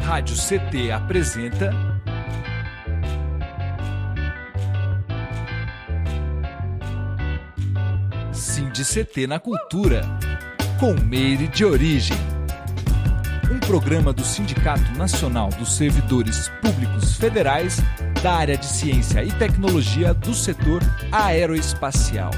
Rádio CT apresenta CT na Cultura, com Meire de Origem. Um programa do Sindicato Nacional dos Servidores Públicos Federais da área de Ciência e Tecnologia do setor aeroespacial.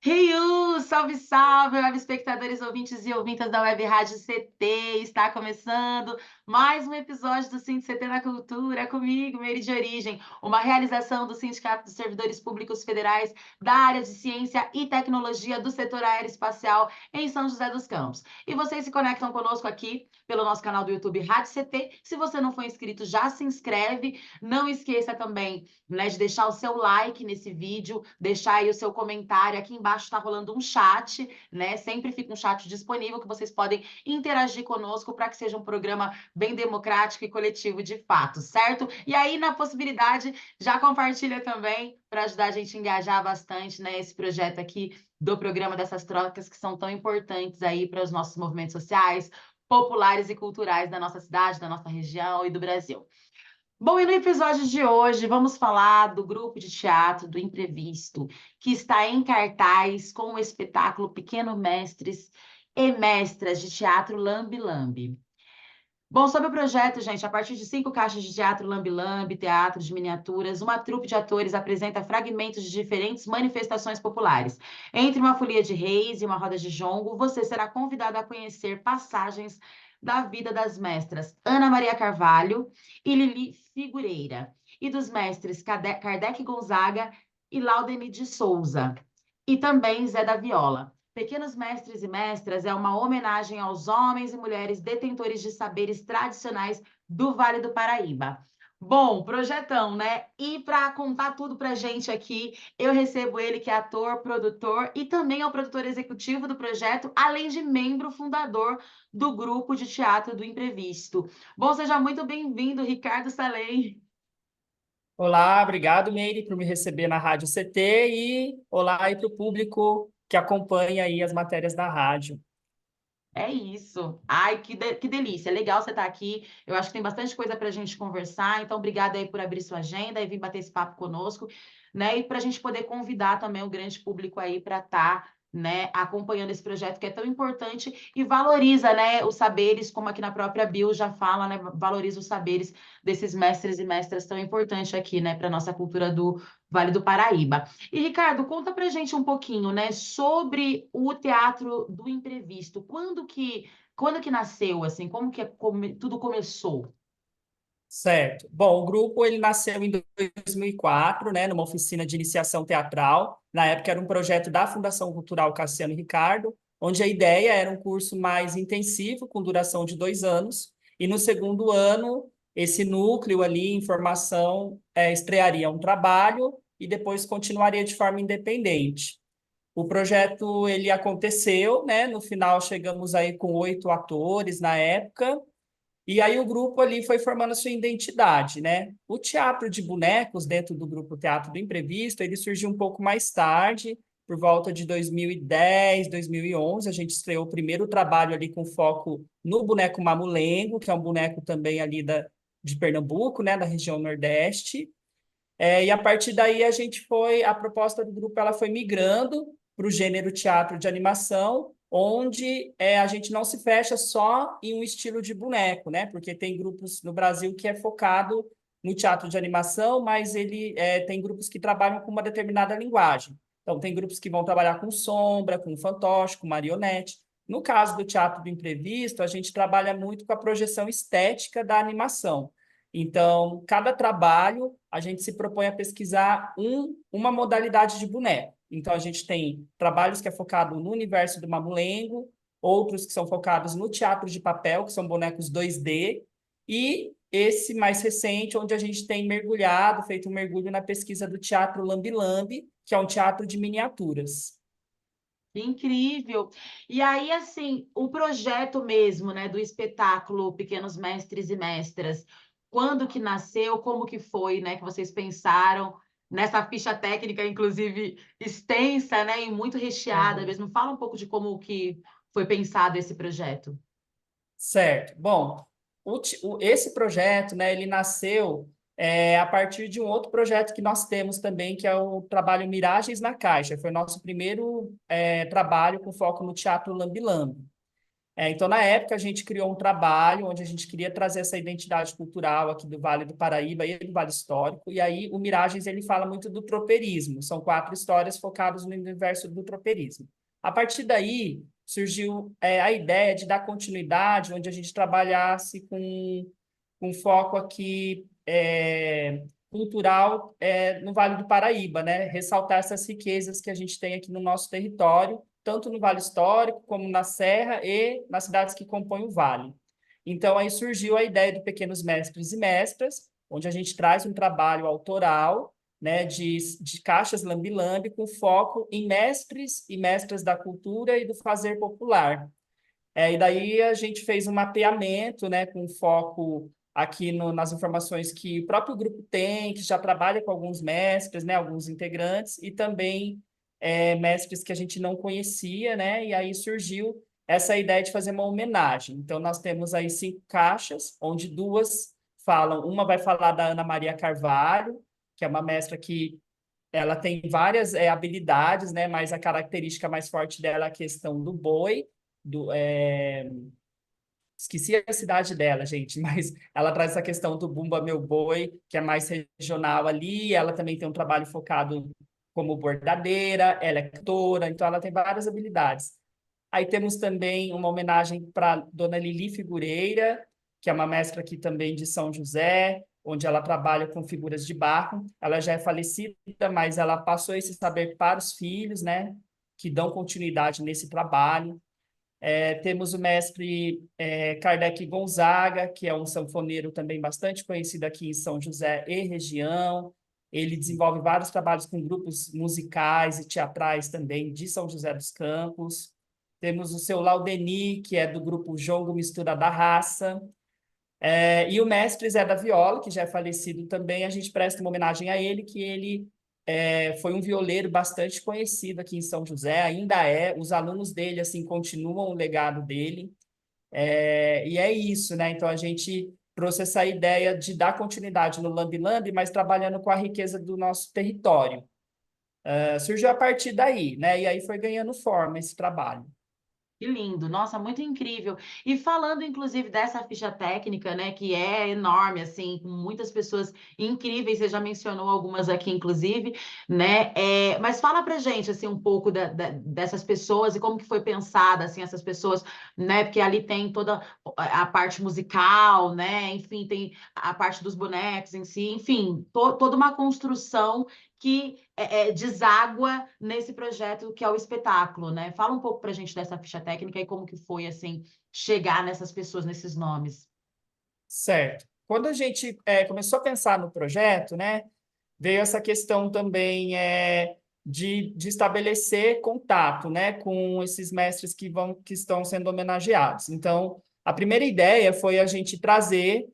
Riu, salve, salve, web espectadores, ouvintes e ouvintas da Web Rádio CT. Está começando mais um episódio do CT na Cultura, comigo, Meire de Origem, uma realização do Sindicato dos Servidores Públicos Federais da área de Ciência e Tecnologia do setor aeroespacial em São José dos Campos. E vocês se conectam conosco aqui pelo nosso canal do YouTube Rádio CT. Se você não for inscrito, já se inscreve. Não esqueça também, né, de deixar o seu like nesse vídeo, deixar aí o seu comentário. Aqui embaixo está rolando um chat, né? Sempre fica um chat disponível que vocês podem interagir conosco para que seja um programa bem democrático e coletivo de fato, certo? E aí, na possibilidade, já compartilha também para ajudar a gente a engajar bastante, né, esse projeto aqui do programa, dessas trocas que são tão importantes aí para os nossos movimentos sociais, populares e culturais da nossa cidade, da nossa região e do Brasil. Bom, e no episódio de hoje vamos falar do grupo de teatro do Imprevisto, que está em cartaz com o espetáculo Pequenos Mestres e Mestras de Teatro Lambe Lambe. Bom, sobre o projeto, gente, a partir de 5 caixas de teatro Lambe Lambe, teatro de miniaturas, uma trupe de atores apresenta fragmentos de diferentes manifestações populares. Entre uma folia de reis e uma roda de jongo, você será convidado a conhecer passagens da vida das mestras Ana Maria Carvalho e Lili Figureira, e dos mestres Kardec Gonzaga e Laudemir de Souza, e também Zé da Viola. Pequenos Mestres e Mestras é uma homenagem aos homens e mulheres detentores de saberes tradicionais do Vale do Paraíba. Bom, projetão, né? E para contar tudo pra gente aqui, eu recebo ele, que é ator, produtor e também é o produtor executivo do projeto, além de membro fundador do grupo de teatro do Imprevisto. Bom, seja muito bem-vindo, Ricardo Salem. Olá, obrigado, Meire, por me receber na Rádio CT e olá aí para o público que acompanha aí as matérias da rádio. É isso. Ai, que delícia. Legal você estar aqui. Eu acho que tem bastante coisa para a gente conversar. Então, obrigada aí por abrir sua agenda e vir bater esse papo conosco, né? E para a gente poder convidar também o grande público aí para estar, né, acompanhando esse projeto que é tão importante e valoriza, né, os saberes, como aqui na própria bio já fala, né? Valoriza os saberes desses mestres e mestras tão importantes aqui, né, para a nossa cultura do Vale do Paraíba. E, Ricardo, conta pra gente um pouquinho, né, sobre o Teatro do Imprevisto. Quando que nasceu, assim, como que tudo começou? Certo. Bom, o grupo ele nasceu em 2004, né, numa oficina de iniciação teatral. Na época era um projeto da Fundação Cultural Cassiano Ricardo, onde a ideia era um curso mais intensivo, com duração de 2 anos, e no segundo ano, esse núcleo ali, em formação, estrearia um trabalho e depois continuaria de forma independente. O projeto ele aconteceu, né? No final chegamos aí com 8 atores na época, e aí o grupo ali foi formando a sua identidade, né? O teatro de bonecos dentro do grupo Teatro do Imprevisto, ele surgiu um pouco mais tarde, por volta de 2010, 2011, a gente estreou o primeiro trabalho ali com foco no boneco Mamulengo, que é um boneco também ali de Pernambuco, né, da região Nordeste. E a partir daí a proposta do grupo ela foi migrando para o gênero teatro de animação, onde a gente não se fecha só em um estilo de boneco, né? Porque tem grupos no Brasil que é focado no teatro de animação, mas ele tem grupos que trabalham com uma determinada linguagem. Então, tem grupos que vão trabalhar com sombra, com fantoche, com marionete. No caso do teatro do imprevisto, a gente trabalha muito com a projeção estética da animação. Então, cada trabalho, a gente se propõe a pesquisar uma modalidade de boneco. Então, a gente tem trabalhos que é focado no universo do mamulengo, outros que são focados no teatro de papel, que são bonecos 2D, e esse mais recente, onde a gente tem mergulhado, feito um mergulho na pesquisa do teatro Lambe Lambe, que é um teatro de miniaturas. Incrível! E aí, assim, o projeto mesmo, né, do espetáculo Pequenos Mestres e Mestras, quando que nasceu, como que foi, né, que vocês pensaram nessa ficha técnica, inclusive extensa, né, e muito recheada Uhum. mesmo. Fala um pouco de como que foi pensado esse projeto. Certo. Bom, esse projeto, né, ele nasceu a partir de um outro projeto que nós temos também, que é o trabalho Miragens na Caixa. Foi o nosso primeiro trabalho com foco no teatro Lambi-Lambi. Então, na época, a gente criou um trabalho onde a gente queria trazer essa identidade cultural aqui do Vale do Paraíba e do Vale Histórico. E aí, o Miragens, ele fala muito do tropeirismo. São 4 histórias focadas no universo do tropeirismo. A partir daí, surgiu a ideia de dar continuidade, onde a gente trabalhasse com foco aqui cultural no Vale do Paraíba, né? Ressaltar essas riquezas que a gente tem aqui no nosso território, tanto no Vale Histórico, como na Serra e nas cidades que compõem o Vale. Então, aí surgiu a ideia do Pequenos Mestres e Mestras, onde a gente traz um trabalho autoral, né, de caixas lambi-lambi, com foco em mestres e mestras da cultura e do fazer popular. E daí a gente fez um mapeamento, né, com foco aqui nas informações que o próprio grupo tem, que já trabalha com alguns mestres, né, alguns integrantes, e também mestres que a gente não conhecia, né, e aí surgiu essa ideia de fazer uma homenagem. Então, nós temos aí 5 caixas, onde 2 falam, uma vai falar da Ana Maria Carvalho, que é uma mestra que ela tem várias habilidades, né, mas a característica mais forte dela é a questão do boi, do, esqueci a cidade dela, gente, mas ela traz essa questão do Bumba Meu Boi, que é mais regional ali. Ela também tem um trabalho focado como bordadeira, ela é cantora, então ela tem várias habilidades. Aí temos também uma homenagem para Dona Lili Figureira, que é uma mestra aqui também de São José, onde ela trabalha com figuras de barro. Ela já é falecida, mas ela passou esse saber para os filhos, né, que dão continuidade nesse trabalho. Temos o mestre Kardec Gonzaga, que é um sanfoneiro também bastante conhecido aqui em São José e região. Ele desenvolve vários trabalhos com grupos musicais e teatrais também de São José dos Campos. Temos o seu Laudeni, que é do grupo Jongo Mistura da Raça. E o mestre Zé da Viola, que já é falecido também, a gente presta uma homenagem a ele, que ele foi um violeiro bastante conhecido aqui em São José, ainda é, os alunos dele, assim, continuam o legado dele, e é isso, né? Então, a gente trouxe essa ideia de dar continuidade no Lambi Lambi, mas trabalhando com a riqueza do nosso território. Surgiu a partir daí, né? E aí foi ganhando forma esse trabalho. Que lindo, nossa, muito incrível. E falando, inclusive, dessa ficha técnica, né, que é enorme, assim, com muitas pessoas incríveis, você já mencionou algumas aqui, inclusive, né, mas fala pra gente, assim, um pouco dessas pessoas e como que foi pensada, assim, essas pessoas, né, porque ali tem toda a parte musical, né, enfim, tem a parte dos bonecos em si, enfim, toda uma construção que deságua nesse projeto que é o espetáculo, né? Fala um pouco para a gente dessa ficha técnica e como que foi, assim, chegar nessas pessoas, nesses nomes. Certo. Quando a gente começou a pensar no projeto, né, veio essa questão também de estabelecer contato, né, com esses mestres que estão sendo homenageados. Então, a primeira ideia foi a gente trazer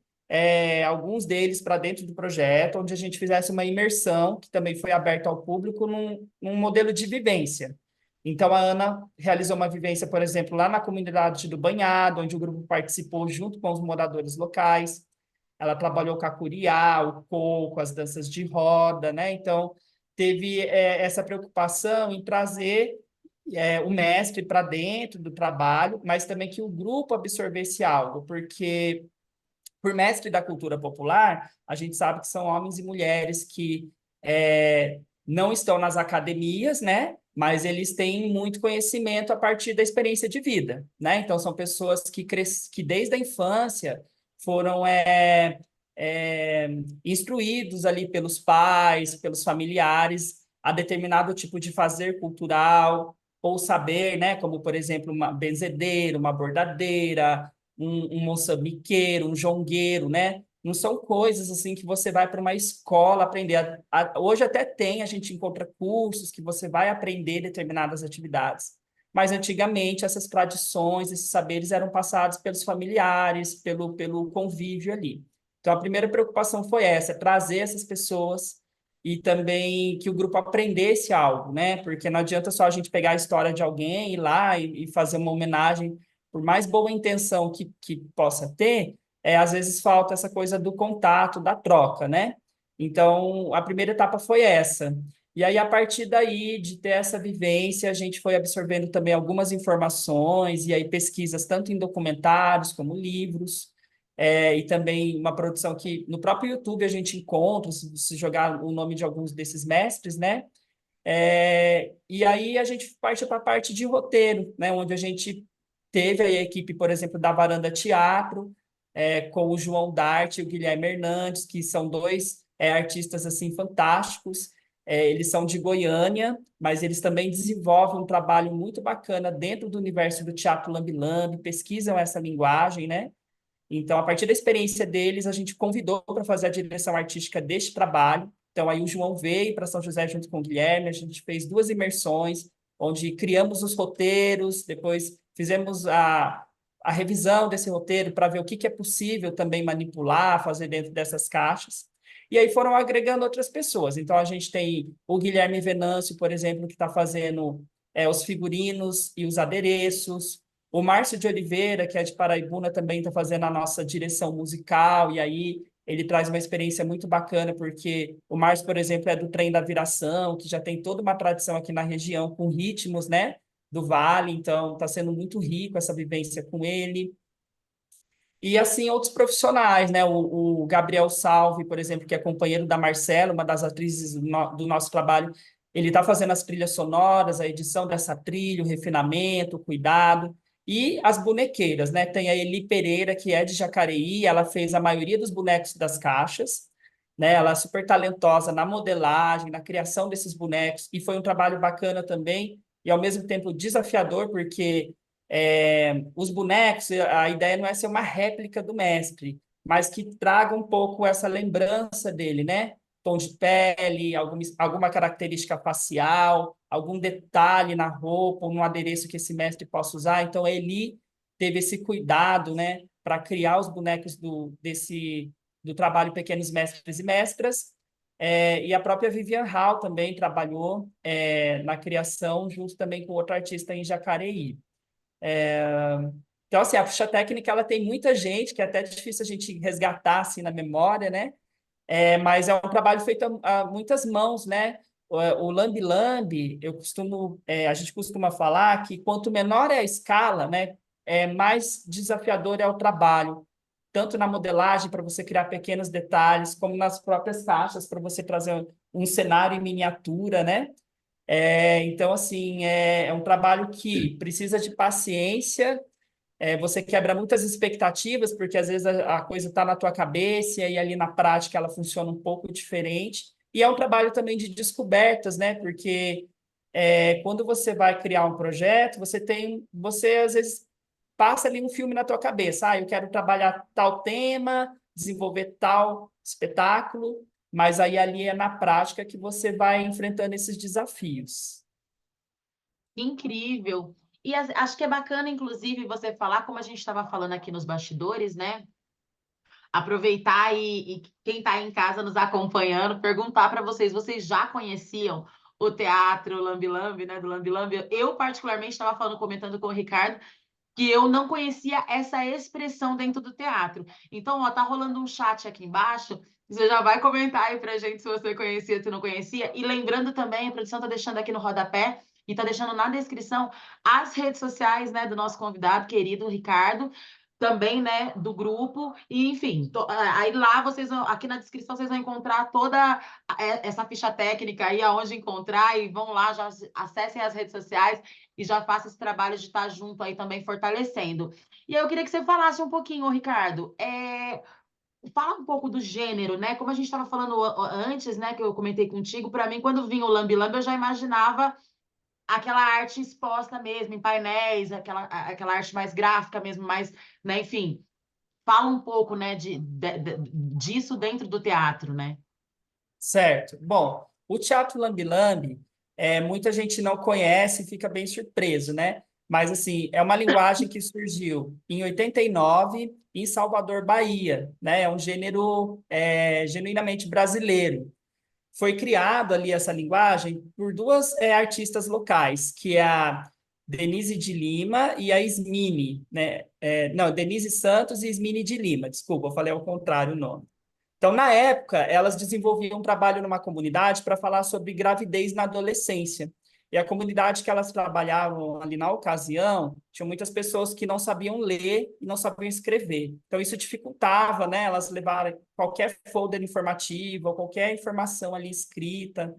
alguns deles para dentro do projeto, onde a gente fizesse uma imersão, que também foi aberta ao público, num modelo de vivência. Então, a Ana realizou uma vivência, por exemplo, lá na comunidade do Banhado, onde o grupo participou junto com os moradores locais. Ela trabalhou com a curiá, o coco, as danças de roda, né? Então, teve essa preocupação em trazer o mestre para dentro do trabalho, mas também que o grupo absorvesse algo, porque, por mestre da cultura popular, a gente sabe que são homens e mulheres que não estão nas academias, né? Mas eles têm muito conhecimento a partir da experiência de vida, né? Então, são pessoas que desde a infância foram instruídos ali pelos pais, pelos familiares, a determinado tipo de fazer cultural ou saber, né? Como, por exemplo, uma benzedeira, uma bordadeira, um moçambiqueiro, um jongueiro, né? Não são coisas assim que você vai para uma escola aprender. Hoje até tem, a gente encontra cursos que você vai aprender determinadas atividades. Mas antigamente essas tradições, esses saberes eram passados pelos familiares, pelo convívio ali. Então a primeira preocupação foi essa, trazer essas pessoas e também que o grupo aprendesse algo, né? Porque não adianta só a gente pegar a história de alguém, ir lá e fazer uma homenagem por mais boa intenção que possa ter, às vezes falta essa coisa do contato, da troca, né? Então, a primeira etapa foi essa. E aí, a partir daí, de ter essa vivência, a gente foi absorvendo também algumas informações, e aí pesquisas tanto em documentários como livros, e também uma produção que no próprio YouTube a gente encontra, se jogar o nome de alguns desses mestres, né? E aí a gente parte para a parte de roteiro, né? Onde a gente teve aí a equipe, por exemplo, da Varanda Teatro, com o João Dart e o Guilherme Hernandes, que são dois artistas assim fantásticos. Eles são de Goiânia, mas eles também desenvolvem um trabalho muito bacana dentro do universo do teatro lambi-lambi, pesquisam essa linguagem, né? Então, a partir da experiência deles, a gente convidou para fazer a direção artística deste trabalho. Então, aí o João veio para São José junto com o Guilherme, a gente fez 2 imersões, onde criamos os roteiros, depois fizemos a revisão desse roteiro para ver o que é possível também manipular, fazer dentro dessas caixas. E aí foram agregando outras pessoas. Então, a gente tem o Guilherme Venâncio, por exemplo, que está fazendo os figurinos e os adereços. O Márcio de Oliveira, que é de Paraibuna, também está fazendo a nossa direção musical, e aí ele traz uma experiência muito bacana, porque o Márcio, por exemplo, é do Trem da Viração, que já tem toda uma tradição aqui na região, com ritmos, né, do Vale, então está sendo muito rico essa vivência com ele. E assim, outros profissionais, né, o Gabriel Salve, por exemplo, que é companheiro da Marcela, uma das atrizes do nosso trabalho, ele está fazendo as trilhas sonoras, a edição dessa trilha, o refinamento, o cuidado. E as bonequeiras, né? Tem a Eli Pereira, que é de Jacareí, ela fez a maioria dos bonecos das caixas, né? Ela é super talentosa na modelagem, na criação desses bonecos, e foi um trabalho bacana também, e ao mesmo tempo desafiador, porque os bonecos, a ideia não é ser uma réplica do mestre, mas que traga um pouco essa lembrança dele, né? Tom de pele, alguma característica facial, algum detalhe na roupa, ou no adereço que esse mestre possa usar. Então, ele teve esse cuidado, né, para criar os bonecos do trabalho Pequenos Mestres e Mestras. E a própria Vivian Hall também trabalhou na criação, junto também com outro artista em Jacareí. Então, assim, a ficha técnica ela tem muita gente, que é até difícil a gente resgatar assim, na memória, né? Mas é um trabalho feito a muitas mãos, né? O lambi-lambi, a gente costuma falar que quanto menor é a escala, né, mais desafiador é o trabalho, tanto na modelagem para você criar pequenos detalhes, como nas próprias caixas para você trazer um cenário em miniatura, né? Então, assim, é um trabalho que precisa de paciência. Você quebra muitas expectativas, porque às vezes a coisa está na tua cabeça e ali na prática ela funciona um pouco diferente. E é um trabalho também de descobertas, né? Porque quando você vai criar um projeto, você às vezes passa ali um filme na tua cabeça. Eu quero trabalhar tal tema, desenvolver tal espetáculo, mas aí ali é na prática que você vai enfrentando esses desafios. Incrível. E acho que é bacana, inclusive, você falar, como a gente estava falando aqui nos bastidores, né? Aproveitar e quem está em casa nos acompanhando, perguntar para vocês já conheciam o teatro Lambi Lambi, né? Do Lambi Lambi? Eu, particularmente, estava comentando com o Ricardo, que eu não conhecia essa expressão dentro do teatro. Então, ó, tá rolando um chat aqui embaixo. Você já vai comentar aí pra gente se você conhecia, se não conhecia. E lembrando também, a produção tá deixando aqui no rodapé e tá deixando na descrição as redes sociais, né, do nosso convidado querido, Ricardo, também, né, do grupo, e enfim, aí lá vocês vão, aqui na descrição vocês vão encontrar toda essa ficha técnica aí, aonde encontrar, e vão lá, já acessem as redes sociais e já façam esse trabalho de estar junto aí também fortalecendo. E aí eu queria que você falasse um pouquinho, Ricardo, fala um pouco do gênero, né? Como a gente estava falando antes, né, que eu comentei contigo, para mim, quando vinha o Lambi Lambi, eu já imaginava aquela arte exposta mesmo, em painéis, aquela arte mais gráfica mesmo, mais, né, enfim. Fala um pouco, né, disso dentro do teatro, né? Certo. Bom, o Teatro Lambi-Lambi, muita gente não conhece e fica bem surpreso, né? Mas, assim, é uma linguagem que surgiu em 89, em Salvador, Bahia, né? É um gênero genuinamente brasileiro. Foi criado ali essa linguagem por duas artistas locais, que é a Denise de Lima e a Ismine, né? Não, Denise Santos e Ismine de Lima, desculpa, eu falei ao contrário o nome. Então, na época, elas desenvolviam um trabalho numa comunidade para falar sobre gravidez na adolescência. E a comunidade que elas trabalhavam ali na ocasião, tinha muitas pessoas que não sabiam ler e não sabiam escrever. Então, isso dificultava, né, elas levarem qualquer folder informativo, ou qualquer informação ali escrita,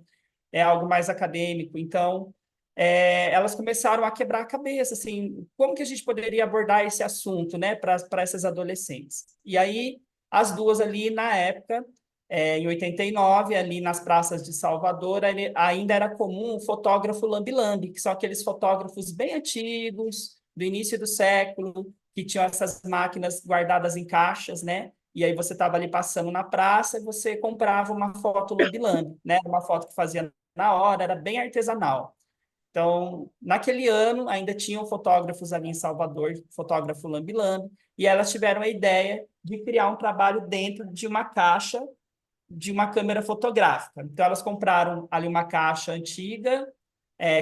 algo mais acadêmico. Então, elas começaram a quebrar a cabeça, assim, como que a gente poderia abordar esse assunto, né, para essas adolescentes. E aí, as duas ali, na época, em 89, ali nas praças de Salvador, ainda era comum o fotógrafo lambe-lambe, que são aqueles fotógrafos bem antigos, do início do século, que tinham essas máquinas guardadas em caixas, né? E aí você estava ali passando na praça e você comprava uma foto lambe-lambe, né? Uma foto que fazia na hora, era bem artesanal. Então, naquele ano, ainda tinham fotógrafos ali em Salvador, fotógrafo lambe-lambe, e elas tiveram a ideia de criar um trabalho dentro de uma caixa de uma câmera fotográfica. Então, elas compraram ali uma caixa antiga,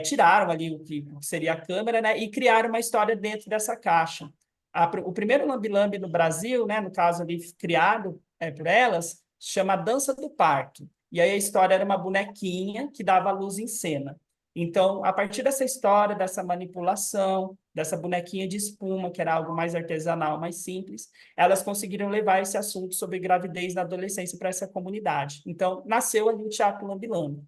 tiraram ali o que seria a câmera, né, e criaram uma história dentro dessa caixa. O primeiro lambe-lambe no Brasil, né, no caso ali criado por elas, chama Dança do Parto. E aí a história era uma bonequinha que dava luz em cena. Então, a partir dessa história, dessa manipulação, dessa bonequinha de espuma, que era algo mais artesanal, mais simples, elas conseguiram levar esse assunto sobre gravidez na adolescência para essa comunidade. Então, nasceu ali o Teatro Lambe-Lambe.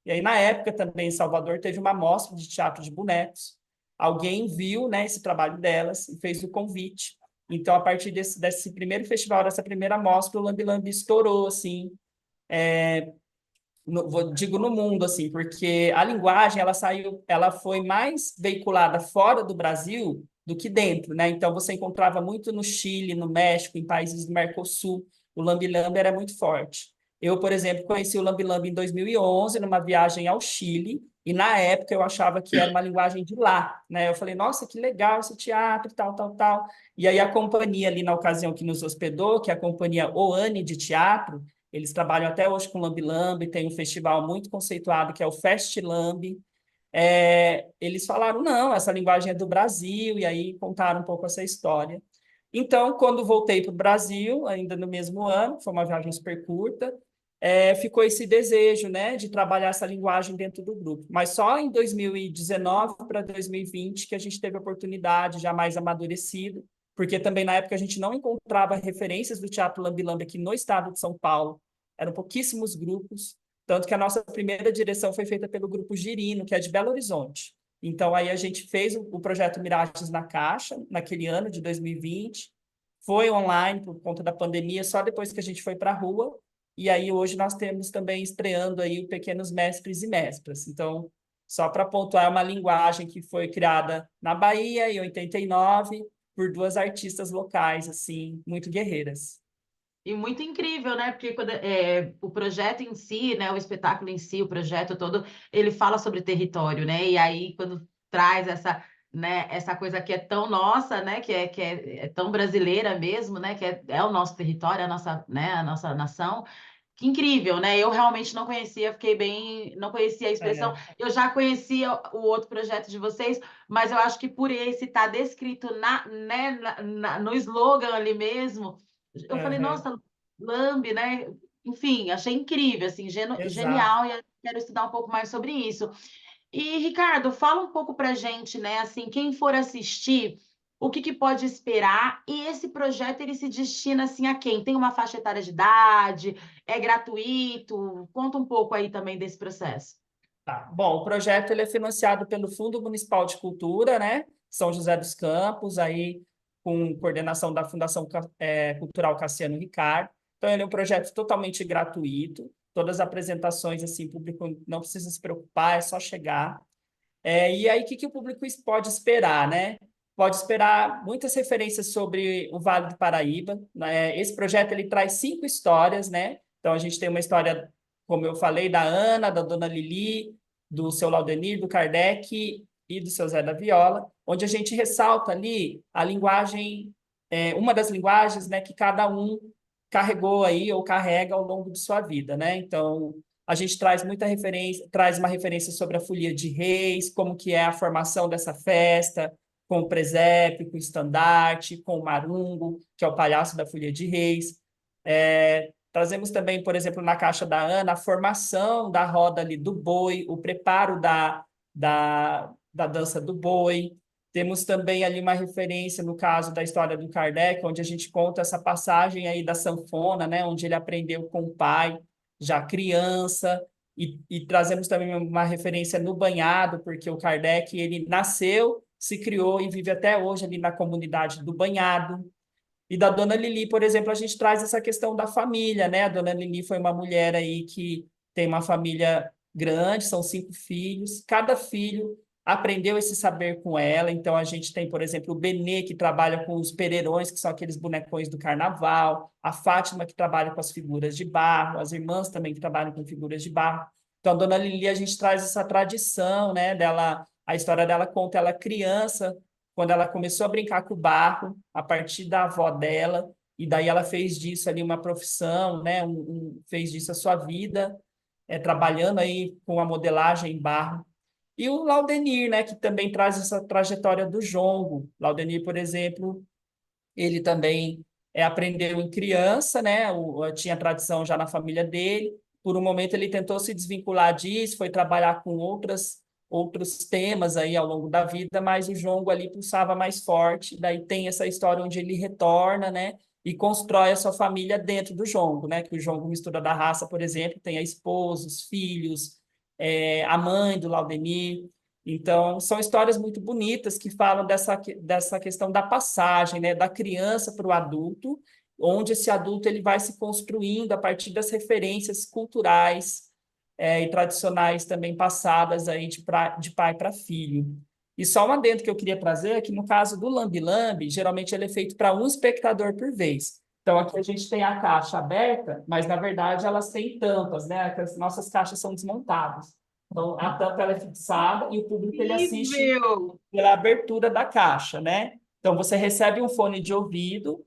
E aí, na época, também em Salvador, teve uma mostra de teatro de bonecos. Alguém viu, né, esse trabalho delas e fez o convite. Então, a partir desse primeiro festival, dessa primeira mostra, o Lambe-Lambe estourou, assim, digo no mundo, assim, porque a linguagem, ela foi mais veiculada fora do Brasil do que dentro, né? Então, você encontrava muito no Chile, no México, em países do Mercosul, o lambe-lambe era muito forte. Eu, por exemplo, conheci o lambe-lambe em 2011, numa viagem ao Chile, e na época eu achava que era uma linguagem de lá, né? Eu falei, nossa, que legal esse teatro, tal, tal, tal. E aí a companhia ali na ocasião que nos hospedou, que é a companhia Oane de Teatro, eles trabalham até hoje com lambe-lambe, tem um festival muito conceituado que é o Fest Lambe. Eles falaram, não, essa linguagem é do Brasil, e aí contaram um pouco essa história. Então, quando voltei para o Brasil, ainda no mesmo ano, foi uma viagem super curta, ficou esse desejo, né, de trabalhar essa linguagem dentro do grupo. Mas só em 2019 para 2020 que a gente teve a oportunidade, já mais amadurecido, porque também na época a gente não encontrava referências do teatro lambe-lambe aqui no estado de São Paulo, eram pouquíssimos grupos, tanto que a nossa primeira direção foi feita pelo grupo Girino, que é de Belo Horizonte. Então, aí a gente fez o projeto Miragens na Caixa, naquele ano de 2020, foi online por conta da pandemia, só depois que a gente foi para a rua, e aí hoje nós temos também estreando aí o Pequenos Mestres e Mestras. Então, só para pontuar, é uma linguagem que foi criada na Bahia, em 89, por duas artistas locais, assim, muito guerreiras. E muito incrível, né? Porque o projeto em si, né? O espetáculo em si, o projeto todo, ele fala sobre território, né? E aí, quando traz essa, né, essa coisa que é tão nossa, né? Que é tão brasileira mesmo, né? Que é o nosso território, a nossa, né? A nossa nação. Que incrível, né? Eu realmente não conhecia, fiquei bem, não conhecia a expressão. Eu já conhecia o outro projeto de vocês, mas eu acho que por esse estar descrito no slogan ali mesmo, eu falei, nossa, lambe, né? Enfim, achei incrível, assim, Exato. genial, e eu quero estudar um pouco mais sobre isso. E, Ricardo, fala um pouco pra gente, né? Assim, quem for assistir, o que que pode esperar? E esse projeto, ele se destina, assim, a quem? Tem uma faixa etária de idade? É gratuito? Conta um pouco aí também desse processo. Tá. Bom, o projeto ele é financiado pelo Fundo Municipal de Cultura, né? São José dos Campos, aí com coordenação da Fundação Cultural Cassiano Ricardo. Então, ele é um projeto totalmente gratuito. Todas as apresentações, assim, o público não precisa se preocupar, é só chegar. E aí, o que o público pode esperar, né? Pode esperar muitas referências sobre o Vale do Paraíba, né? Esse projeto ele traz 5 histórias, né? Então, a gente tem uma história, como eu falei, da Ana, da Dona Lili, do seu Laudenir, do Kardec e do seu Zé da Viola, onde a gente ressalta ali a linguagem, uma das linguagens, né, que cada um carregou aí ou carrega ao longo de sua vida, né? Então, A gente traz muita referência, traz uma referência sobre a Folia de Reis, como que é a formação dessa festa, com o presépio, com o estandarte, com o marungo, que é o palhaço da Folia de Reis. Trazemos também, por exemplo, na caixa da Ana, a formação da roda ali do boi, o preparo da dança do boi. Temos também ali uma referência no caso da história do Kardec, onde a gente conta essa passagem aí da sanfona, né, onde ele aprendeu com o pai, já criança, e trazemos também uma referência no banhado, porque o Kardec, ele nasceu, se criou e vive até hoje ali na comunidade do banhado. E da Dona Lili, por exemplo, a gente traz essa questão da família, né? A Dona Lili foi uma mulher aí que tem uma família grande, são 5 filhos, cada filho aprendeu esse saber com ela. Então, a gente tem, por exemplo, o Benê, que trabalha com os pererões, que são aqueles bonecões do carnaval, a Fátima, que trabalha com as figuras de barro, as irmãs também que trabalham com figuras de barro. Então, a Dona Lili, a gente traz essa tradição, né, dela, a história dela conta ela criança, quando ela começou a brincar com o barro, a partir da avó dela, e daí ela fez disso ali uma profissão, né, fez disso a sua vida, trabalhando aí com a modelagem em barro. E o Laudenir, né, que também traz essa trajetória do jongo. Laudenir, por exemplo, ele também aprendeu em criança, né, tinha tradição já na família dele. Por um momento ele tentou se desvincular disso, foi trabalhar com outros temas aí ao longo da vida, mas o jongo ali pulsava mais forte. Daí tem essa história onde ele retorna, né, e constrói a sua família dentro do jongo, né, que o jongo mistura da raça, por exemplo, tem a esposa, os filhos, a mãe do Laudenir. Então, são histórias muito bonitas que falam dessa questão da passagem, né, da criança para o adulto, onde esse adulto ele vai se construindo a partir das referências culturais e tradicionais também passadas aí de pai para filho. E só um adendo que eu queria trazer é que no caso do Lambe Lambe, geralmente ele é feito para um espectador por vez. Então, aqui a gente tem a caixa aberta, mas, na verdade, elas têm tampas, né? As nossas caixas são desmontadas. Então, a tampa ela é fixada e o público ele assiste Incrível! pela abertura da caixa, né? Então, você recebe um fone de ouvido,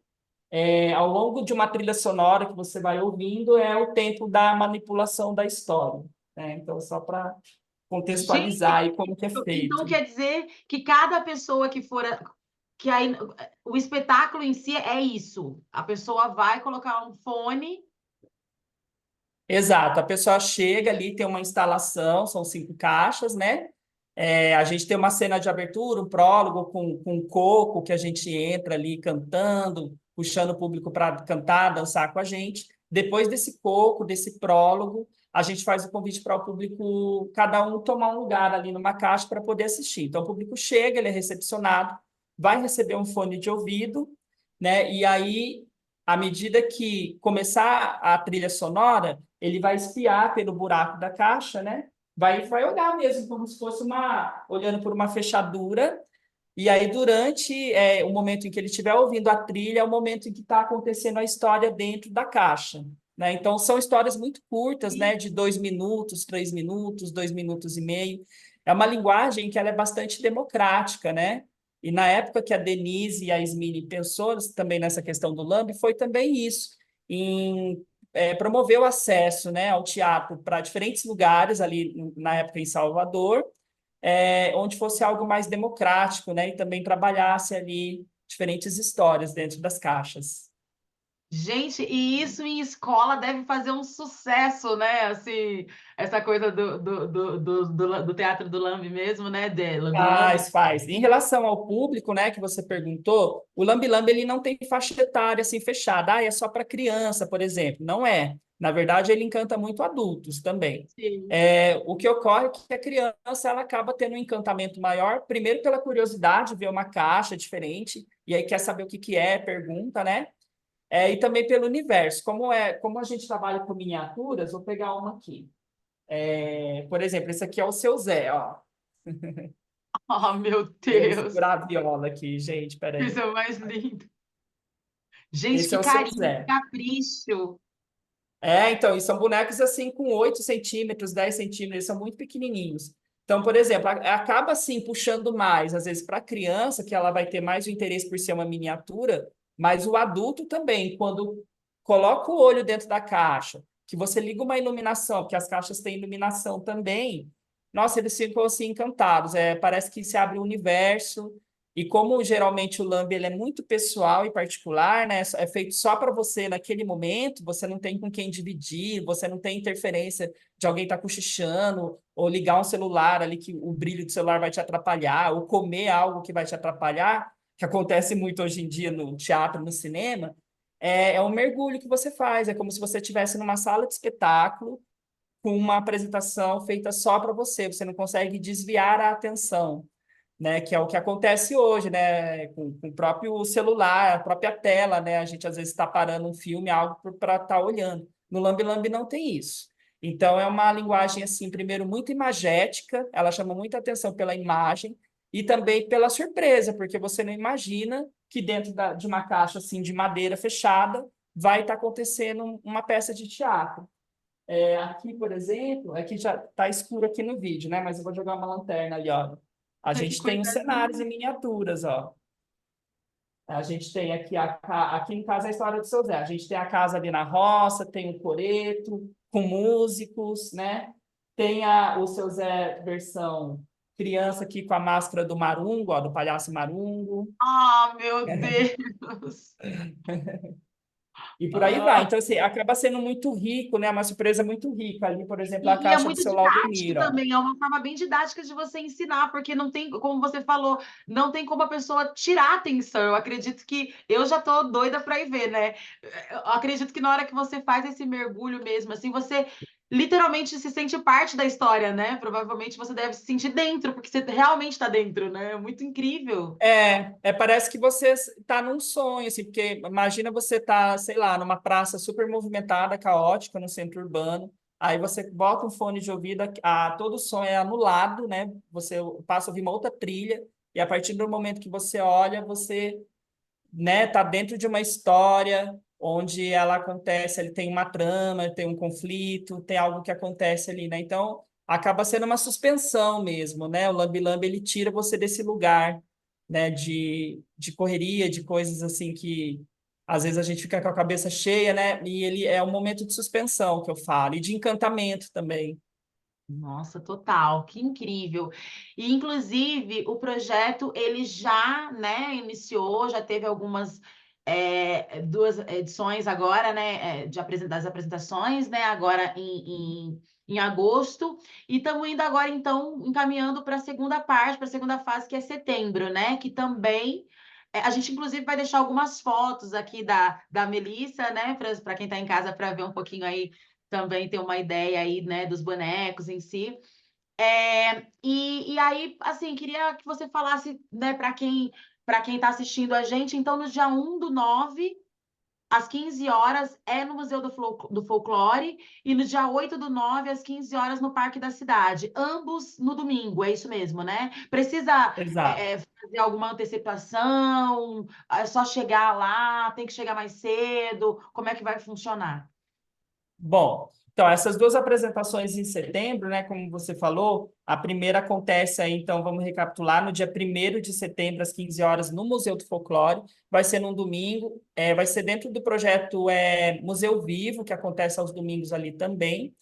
ao longo de uma trilha sonora que você vai ouvindo, é o tempo da manipulação da história, né? Então, só para contextualizar Gente, aí como que é então feito. quer dizer que cada pessoa que for que aí o espetáculo em si é isso. A pessoa vai colocar um fone. Exato, a pessoa chega ali, tem uma instalação, são 5 caixas, né? A gente tem uma cena de abertura, um prólogo com um coco, que a gente entra ali cantando, puxando o público para cantar, dançar com a gente. Depois desse coco, desse prólogo, a gente faz o convite para o público, cada um tomar um lugar ali numa caixa para poder assistir. Então, o público chega, ele é recepcionado, vai receber um fone de ouvido, né? E aí, à medida que começar a trilha sonora, ele vai espiar pelo buraco da caixa, né? Vai olhar mesmo como se fosse olhando por uma fechadura. E aí, durante o momento em que ele estiver ouvindo a trilha, é o momento em que está acontecendo a história dentro da caixa, né? Então, são histórias muito curtas, né? De 2 minutos, 3 minutos, 2 minutos e meio. É uma linguagem que ela é bastante democrática, né? E na época que a Denise e a Ismini pensou também nessa questão do Lambe, foi também isso, em promover o acesso, né, ao teatro para diferentes lugares ali na época em Salvador, onde fosse algo mais democrático, né, e também trabalhasse ali diferentes histórias dentro das caixas. Gente, e isso em escola deve fazer um sucesso, né? Assim, essa coisa do teatro do Lambe mesmo, né? Do Lambe. Faz. Em relação ao público, né, que você perguntou, o Lambe Lambe ele não tem faixa etária assim fechada. É só para criança, por exemplo. Não é. Na verdade, ele encanta muito adultos também. Sim. O que ocorre é que a criança ela acaba tendo um encantamento maior, primeiro pela curiosidade, ver uma caixa diferente, e aí quer saber o que que é, pergunta, né? E também pelo universo. Como a gente trabalha com miniaturas, vou pegar uma aqui. Por exemplo, esse aqui é o Seu Zé, ó. Oh, meu Vou Deus! segurar a viola aqui, gente, Isso peraí. é o mais lindo. Gente, Esse é que o Seu carinho, que Zé. capricho. Então, e são bonecos assim com 8 centímetros, 10 centímetros, eles são muito pequenininhos. Então, por exemplo, acaba assim puxando mais, às vezes, para a criança, que ela vai ter mais o interesse por ser uma miniatura, mas o adulto também, quando coloca o olho dentro da caixa, que você liga uma iluminação, porque as caixas têm iluminação também. Nossa, eles ficam assim encantados. Parece que se abre o universo. E como geralmente o Lambe ele é muito pessoal e particular, né? É feito só para você naquele momento, você não tem com quem dividir, você não tem interferência de alguém estar cochichando, ou ligar um celular ali que o brilho do celular vai te atrapalhar, ou comer algo que vai te atrapalhar, que acontece muito hoje em dia no teatro, no cinema. É um mergulho que você faz, é como se você estivesse numa sala de espetáculo com uma apresentação feita só para você, você não consegue desviar a atenção, né? Que é o que acontece hoje, né? Com o próprio celular, a própria tela, né? A gente às vezes está parando um filme, algo para estar olhando. No Lambe Lambe não tem isso. Então é uma linguagem assim, primeiro muito imagética, ela chama muita atenção pela imagem e também pela surpresa, porque você não imagina que dentro de uma caixa assim de madeira fechada vai estar acontecendo uma peça de teatro. Aqui, por exemplo, aqui já está escuro aqui no vídeo, né? Mas eu vou jogar uma lanterna ali, ó. A Ai, que gente tem os coisa cenários linda. em miniaturas, ó. A gente tem aqui, aqui no caso, a história do seu Zé. A gente tem a casa ali na roça, tem o coreto, com músicos, né? Tem o seu Zé versão criança aqui com a máscara do Marungo, ó, do palhaço Marungo. Ah, meu Deus! E por aí vai. Ah, Então, assim, acaba sendo muito rico, né? Uma surpresa muito rica ali, por exemplo, a e é caixa do muito seu didático Laudemir, ó. também, é uma forma bem didática de você ensinar, porque não tem, como você falou, não tem como a pessoa tirar a atenção. Eu acredito que eu já tô doida para ir ver, né? Eu acredito que na hora que você faz esse mergulho mesmo, assim, você literalmente se sente parte da história, né? Provavelmente você deve se sentir dentro, porque você realmente está dentro, né? É muito incrível. Parece que você está num sonho, assim, porque imagina você tá, sei lá, numa praça super movimentada, caótica, no centro urbano, aí você bota um fone de ouvido, todo o som é anulado, né? Você passa a ouvir uma outra trilha, e a partir do momento que você olha, você, né, tá dentro de uma história onde ela acontece, ele tem uma trama, tem um conflito, tem algo que acontece ali, né? Então, acaba sendo uma suspensão mesmo, né? O Lambe Lambe, ele tira você desse lugar, né, de correria, de coisas assim que às vezes a gente fica com a cabeça cheia, né? E ele é um momento de suspensão que eu falo, e de encantamento também. Nossa, total, que incrível. E inclusive o projeto ele já, né, iniciou, já teve algumas duas edições agora, né, das apresentações, né, agora em agosto, e estamos indo agora então encaminhando para a segunda parte, para a segunda fase que é setembro, né, que também a gente inclusive vai deixar algumas fotos aqui da Melissa, né, para quem está em casa para ver um pouquinho aí também ter uma ideia aí, né, dos bonecos em si. E aí, assim, queria que você falasse, né, para quem está assistindo a gente, então, no dia 1/9, às 15 horas, é no Museu do Folclore, e no dia 8/9, às 15 horas, no Parque da Cidade. Ambos no domingo, é isso mesmo, né? Precisa Exato. fazer alguma antecipação? É só chegar lá? Tem que chegar mais cedo? Como é que vai funcionar? Bom, então essas duas apresentações em setembro, né, como você falou, a primeira acontece aí, então vamos recapitular, no dia 1º de setembro, às 15 horas, no Museu do Folclore, vai ser num domingo, vai ser dentro do projeto Museu Vivo, que acontece aos domingos ali também,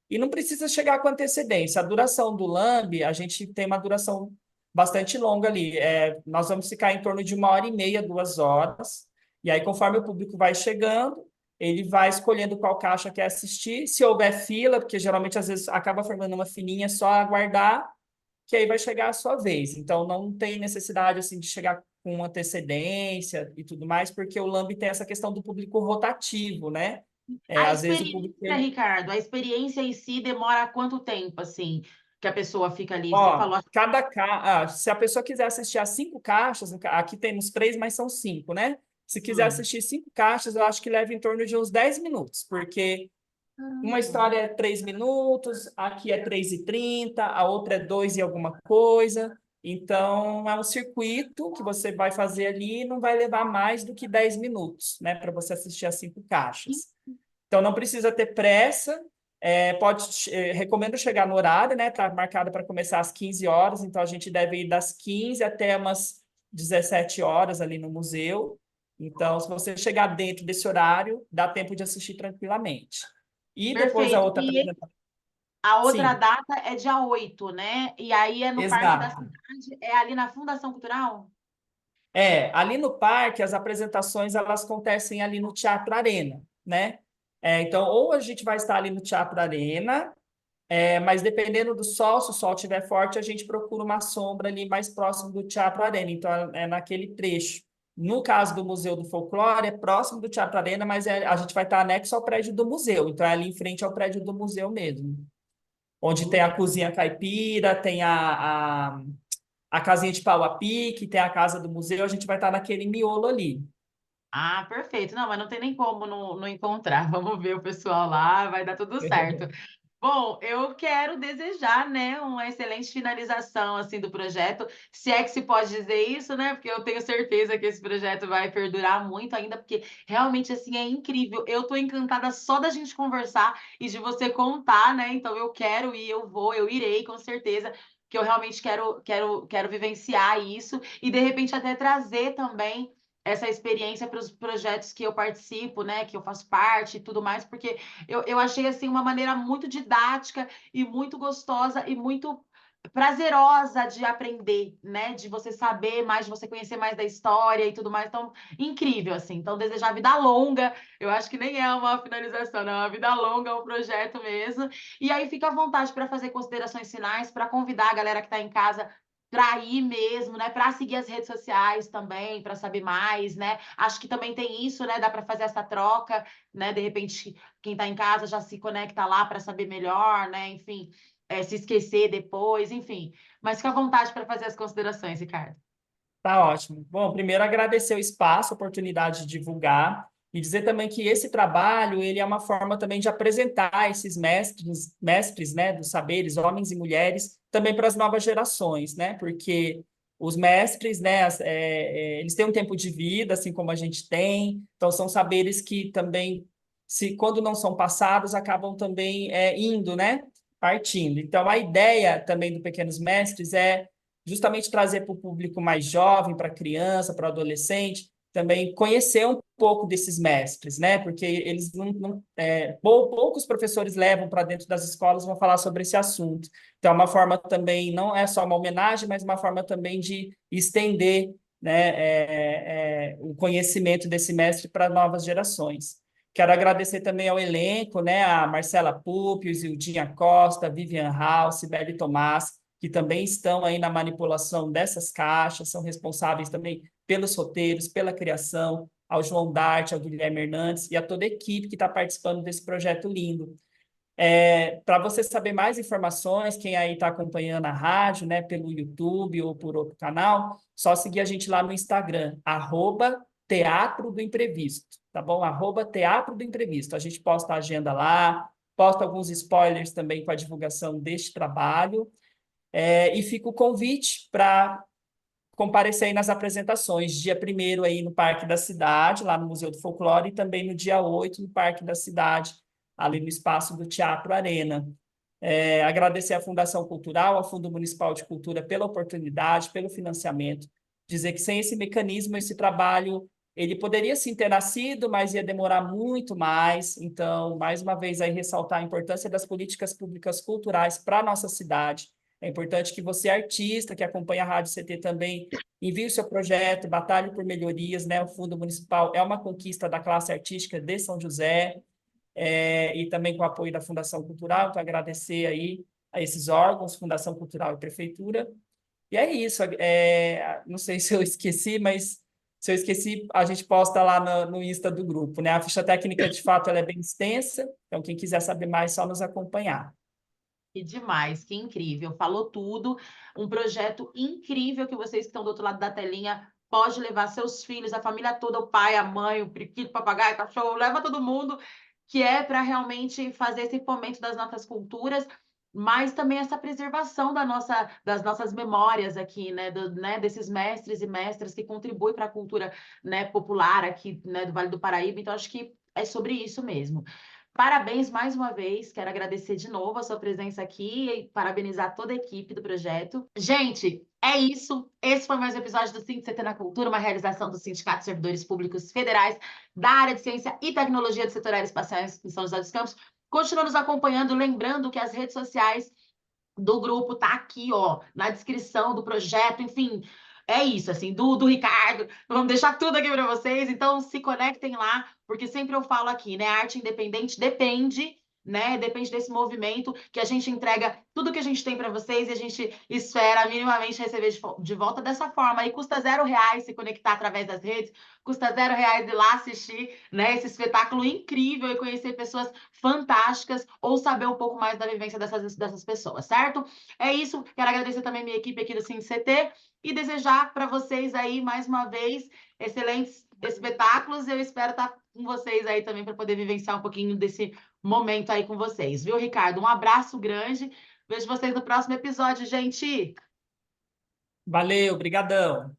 e não precisa chegar com antecedência. A duração do Lambe, a gente tem uma duração bastante longa ali, nós vamos ficar em torno de 1h30, 2 horas, e aí conforme o público vai chegando, ele vai escolhendo qual caixa quer assistir. Se houver fila, porque geralmente às vezes acaba formando uma filinha, é só aguardar, que aí vai chegar a sua vez. Então não tem necessidade assim de chegar com antecedência e tudo mais, porque o Lambe tem essa questão do público rotativo, né? A Às vezes o público. experiência, Ricardo, a experiência em si demora quanto tempo, assim, que a pessoa fica ali? Você Ó, falou. se a pessoa quiser assistir as 5 caixas, aqui temos 3, mas são 5, né? Se quiser Hum, assistir 5 caixas, eu acho que leva em torno de uns 10 minutos, porque uma caramba. história é 3 minutos, aqui é 3h30, a outra é 2 e alguma coisa. Então, é um circuito que você vai fazer ali e não vai levar mais do que 10 minutos, né, para você assistir as 5 caixas. Então, não precisa ter pressa. Recomendo chegar no horário, né? Está marcado para começar às 15 horas, então a gente deve ir das 15 até umas 17 horas ali no museu. Então, se você chegar dentro desse horário, dá tempo de assistir tranquilamente. E depois a Perfeito. outra E apresentação. a outra Sim, data é dia 8, né? E aí é no Parque da exato. Cidade, é ali na Fundação Cultural? Ali no parque, as apresentações elas acontecem ali no Teatro Arena, né? Então, ou a gente vai estar ali no Teatro Arena, mas dependendo do sol, se o sol estiver forte, a gente procura uma sombra ali mais próximo do Teatro Arena. Então, é naquele trecho. No caso do Museu do Folclore, é próximo do Teatro Arena, mas a gente vai estar anexo ao prédio do museu. Então, é ali em frente ao prédio do museu mesmo. Onde tem a cozinha caipira, tem a casinha de pau a pique, tem a casa do museu, a gente vai estar naquele miolo ali. Ah, perfeito. Não, mas não tem nem como não encontrar. Vamos ver o pessoal lá, vai dar tudo certo. Bom, eu quero desejar, né, uma excelente finalização assim do projeto, se é que se pode dizer isso, né? Porque eu tenho certeza que esse projeto vai perdurar muito ainda, porque realmente assim é incrível. Eu tô encantada só da gente conversar e de você contar, né? Então eu quero ir, eu vou, eu irei com certeza. Que eu realmente quero vivenciar isso e de repente até trazer também essa experiência para os projetos que eu participo, né, que eu faço parte e tudo mais, porque eu achei assim uma maneira muito didática e muito gostosa e muito prazerosa de aprender, né? De você saber mais, de você conhecer mais da história e tudo mais. Então, incrível, assim. Então, desejar vida longa, eu acho que nem é uma finalização, não, é uma vida longa, é um projeto mesmo. E aí fica à vontade para fazer considerações finais, para convidar a galera que está em casa para ir mesmo, né? Para seguir as redes sociais também, para saber mais, né? Acho que também tem isso, né? Dá para fazer essa troca, né? De repente quem está em casa já se conecta lá para saber melhor, né? Enfim, se esquecer depois, enfim. Mas fica à vontade para fazer as considerações, Ricardo. Tá ótimo. Bom, primeiro agradecer o espaço, a oportunidade de divulgar e dizer também que esse trabalho, ele é uma forma também de apresentar esses mestres, né, dos saberes, homens e mulheres, também para as novas gerações, né? Porque os mestres, né, eles têm um tempo de vida, assim como a gente tem, então são saberes que também, se quando não são passados, acabam também indo, né? Partindo. Então, a ideia também do Pequenos Mestres é justamente trazer para o público mais jovem, para a criança, para o adolescente, também conhecer um pouco desses mestres, né? Porque eles poucos professores levam para dentro das escolas vão falar sobre esse assunto. Então, é uma forma também, não é só uma homenagem, mas uma forma também de estender, né, o conhecimento desse mestre para novas gerações. Quero agradecer também ao elenco, né, a Marcela Pupi, o Zildinha Costa, a Vivian House, Beli Tomás, que também estão aí na manipulação dessas caixas, são responsáveis também pelos roteiros, pela criação, ao João Dart, ao Guilherme Hernandes e a toda a equipe que está participando desse projeto lindo. Para você saber mais informações, quem aí está acompanhando a rádio, né, pelo YouTube ou por outro canal, só seguir a gente lá no Instagram, @Teatro do Imprevisto, tá bom? @Teatro do Imprevisto. A gente posta a agenda lá, posta alguns spoilers também com a divulgação deste trabalho. E fica o convite para comparecer aí nas apresentações, dia 1º aí no Parque da Cidade, lá no Museu do Folclore, e também no dia 8 no Parque da Cidade, ali no espaço do Teatro Arena. Agradecer à Fundação Cultural, ao Fundo Municipal de Cultura pela oportunidade, pelo financiamento, dizer que sem esse mecanismo, esse trabalho, ele poderia sim ter nascido, mas ia demorar muito mais. Então, mais uma vez, aí ressaltar a importância das políticas públicas culturais para a nossa cidade. É importante que você, artista, que acompanha a Rádio CT também, envie o seu projeto, batalhe por melhorias, né? O Fundo Municipal é uma conquista da classe artística de São José, e também com o apoio da Fundação Cultural, então agradecer aí a esses órgãos, Fundação Cultural e Prefeitura. E é isso, não sei se eu esqueci, mas se eu esqueci, a gente posta lá no Insta do grupo, né? A ficha técnica, de fato, ela é bem extensa, então quem quiser saber mais, é só nos acompanhar. Que demais, que incrível. Falou tudo. Um projeto incrível que vocês que estão do outro lado da telinha pode levar seus filhos, a família toda, o pai, a mãe, o periquito, o papagaio, o cachorro, leva todo mundo, que é para realmente fazer esse fomento das nossas culturas, mas também essa preservação das nossas memórias aqui, né, né, desses mestres e mestras que contribuem para a cultura, né, popular aqui, né, do Vale do Paraíba. Então, acho que é sobre isso mesmo. Parabéns mais uma vez, quero agradecer de novo a sua presença aqui e parabenizar toda a equipe do projeto. Gente, é isso. Esse foi mais um episódio do CT na Cultura, uma realização do Sindicato de Servidores Públicos Federais da área de Ciência e Tecnologia do Setor Aeroespacial em São José dos Campos. Continua nos acompanhando, lembrando que as redes sociais do grupo tá aqui, ó, na descrição do projeto, enfim, é isso, assim, do Ricardo, vamos deixar tudo aqui para vocês, então se conectem lá, porque sempre eu falo aqui, né, arte independente depende, né, depende desse movimento que a gente entrega tudo que a gente tem para vocês e a gente espera minimamente receber de volta dessa forma, e custa R$ 0 se conectar através das redes, custa R$ 0 ir lá assistir, né, esse espetáculo incrível e conhecer pessoas fantásticas ou saber um pouco mais da vivência dessas pessoas, certo? É isso, quero agradecer também a minha equipe aqui do CT e desejar para vocês aí, mais uma vez, excelentes espetáculos. Eu espero estar com vocês aí também para poder vivenciar um pouquinho desse momento aí com vocês, viu, Ricardo? Um abraço grande, vejo vocês no próximo episódio, gente! Valeu, brigadão.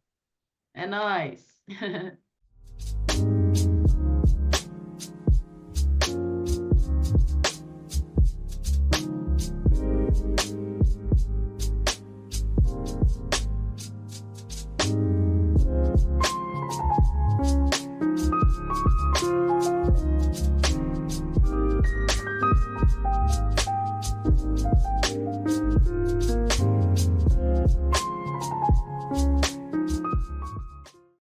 É nóis!